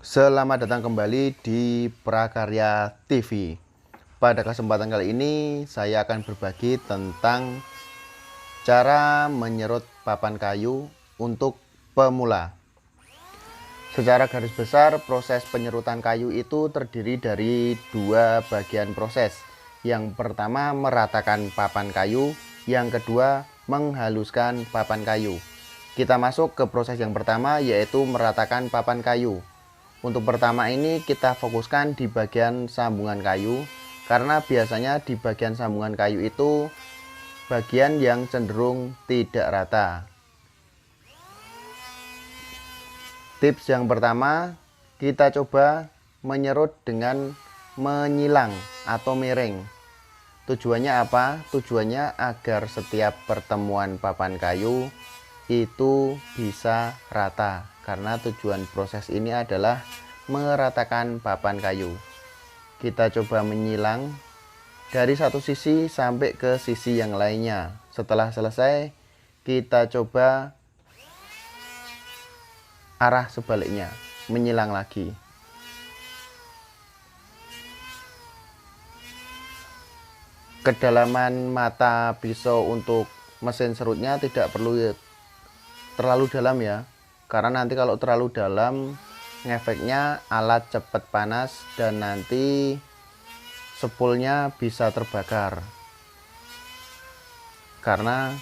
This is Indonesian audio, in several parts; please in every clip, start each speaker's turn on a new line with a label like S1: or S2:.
S1: Selamat datang kembali di Prakarya TV. Pada kesempatan kali ini saya akan berbagi tentang cara menyerut papan kayu untuk pemula. Secara garis besar, proses penyerutan kayu itu terdiri dari dua bagian proses. Yang pertama meratakan papan kayu, yang kedua menghaluskan papan kayu. Kita masuk ke proses yang pertama, yaitu meratakan papan kayu. Untuk pertama ini kita fokuskan di bagian sambungan kayu, karena biasanya di bagian sambungan kayu itu bagian yang cenderung tidak rata. Tips yang pertama, kita coba menyerut dengan menyilang atau miring. Tujuannya apa? Tujuannya agar setiap pertemuan papan kayu itu bisa rata, karena tujuan proses ini adalah meratakan papan kayu. Kita coba menyilang dari satu sisi sampai ke sisi yang lainnya. Setelah selesai, kita coba arah sebaliknya, menyilang lagi. Kedalaman mata pisau untuk mesin serutnya tidak perlu terlalu dalam ya, karena nanti kalau terlalu dalam ngefeknya alat cepat panas dan nanti spoolnya bisa terbakar karena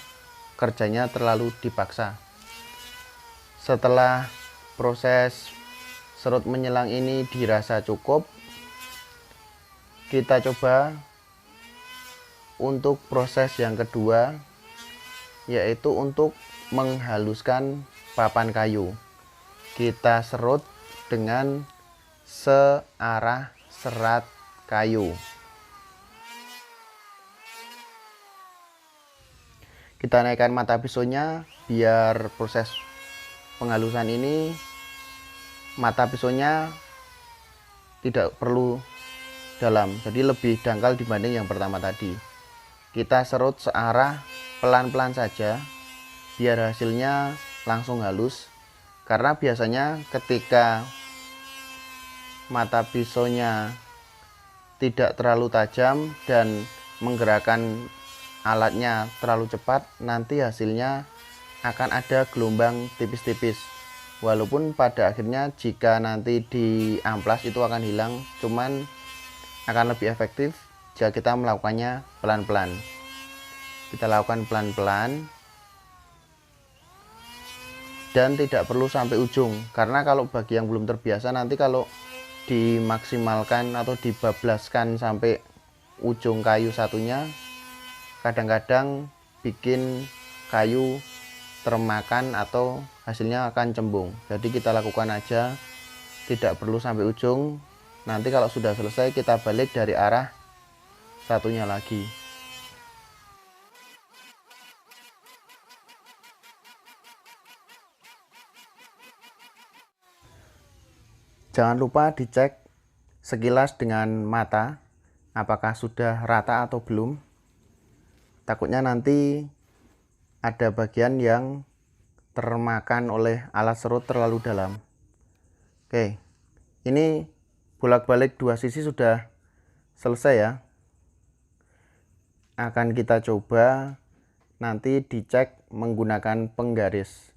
S1: kerjanya terlalu dipaksa. Setelah proses serut menyilang ini dirasa cukup, kita coba untuk proses yang kedua, yaitu untuk menghaluskan papan kayu. Kita serut dengan searah serat kayu. Kita naikkan mata pisaunya biar proses penghalusan ini mata pisaunya tidak perlu dalam, jadi lebih dangkal dibanding yang pertama tadi. Kita serut searah pelan-pelan saja biar hasilnya langsung halus, karena biasanya ketika mata pisaunya tidak terlalu tajam dan menggerakkan alatnya terlalu cepat, nanti hasilnya akan ada gelombang tipis-tipis. Walaupun pada akhirnya jika nanti di amplas itu akan hilang, cuman akan lebih efektif jika kita melakukannya pelan-pelan. Kita lakukan pelan-pelan dan tidak perlu sampai ujung, karena kalau bagi yang belum terbiasa, nanti kalau dimaksimalkan atau dibablaskan sampai ujung kayu satunya, kadang-kadang bikin kayu termakan atau hasilnya akan cembung. Jadi kita lakukan aja, tidak perlu sampai ujung. Nanti kalau sudah selesai kita balik dari arah satunya lagi. Jangan lupa dicek sekilas dengan mata apakah sudah rata atau belum. Takutnya nanti ada bagian yang termakan oleh alat serut terlalu dalam. Oke, ini bolak-balik dua sisi sudah selesai ya. Akan kita coba nanti dicek menggunakan penggaris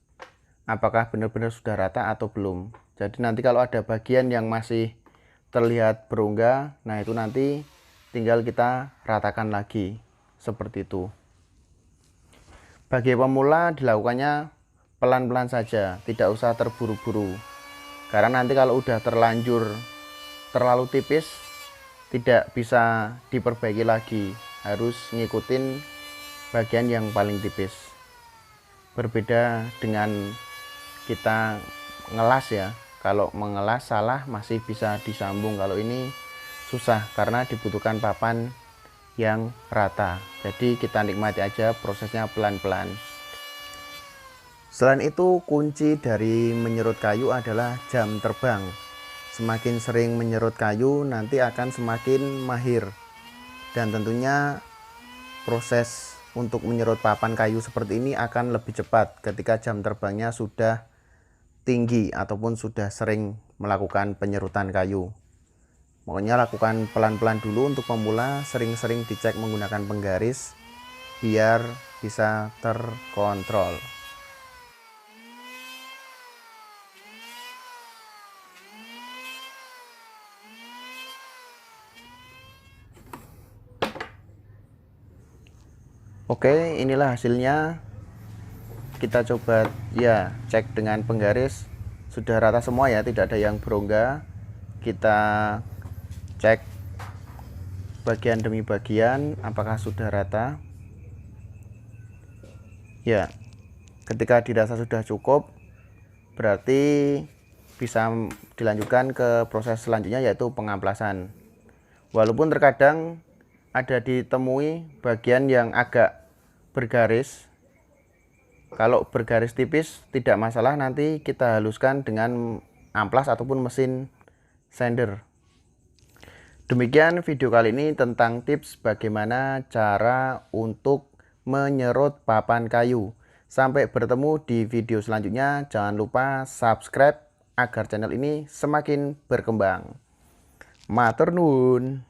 S1: apakah benar-benar sudah rata atau belum. Jadi nanti kalau ada bagian yang masih terlihat berongga, nah itu nanti tinggal kita ratakan lagi seperti itu. Bagi pemula dilakukannya pelan-pelan saja, tidak usah terburu-buru, karena nanti kalau udah terlanjur terlalu tipis tidak bisa diperbaiki lagi, harus ngikutin bagian yang paling tipis. Berbeda dengan kita ngelas ya, kalau mengelas salah masih bisa disambung, kalau ini susah karena dibutuhkan papan yang rata. Jadi kita nikmati aja prosesnya pelan-pelan. Selain itu, kunci dari menyerut kayu adalah jam terbang. Semakin sering menyerut kayu nanti akan semakin mahir, dan tentunya proses untuk menyerut papan kayu seperti ini akan lebih cepat ketika jam terbangnya sudah tinggi ataupun sudah sering melakukan penyerutan kayu. Pokoknya lakukan pelan-pelan dulu untuk pemula, sering-sering dicek menggunakan penggaris biar bisa terkontrol. Oke, inilah hasilnya. Kita coba ya cek dengan penggaris, sudah rata semua ya, tidak ada yang berongga. Kita cek bagian demi bagian apakah sudah rata. Ya, ketika dirasa sudah cukup, berarti bisa dilanjutkan ke proses selanjutnya, yaitu pengamplasan. Walaupun terkadang ada ditemui bagian yang agak bergaris. Kalau bergaris tipis tidak masalah, nanti kita haluskan dengan amplas ataupun mesin sander. Demikian video kali ini tentang tips bagaimana cara untuk menyerut papan kayu. Sampai bertemu di video selanjutnya. Jangan lupa subscribe agar channel ini semakin berkembang. Matur nuwun.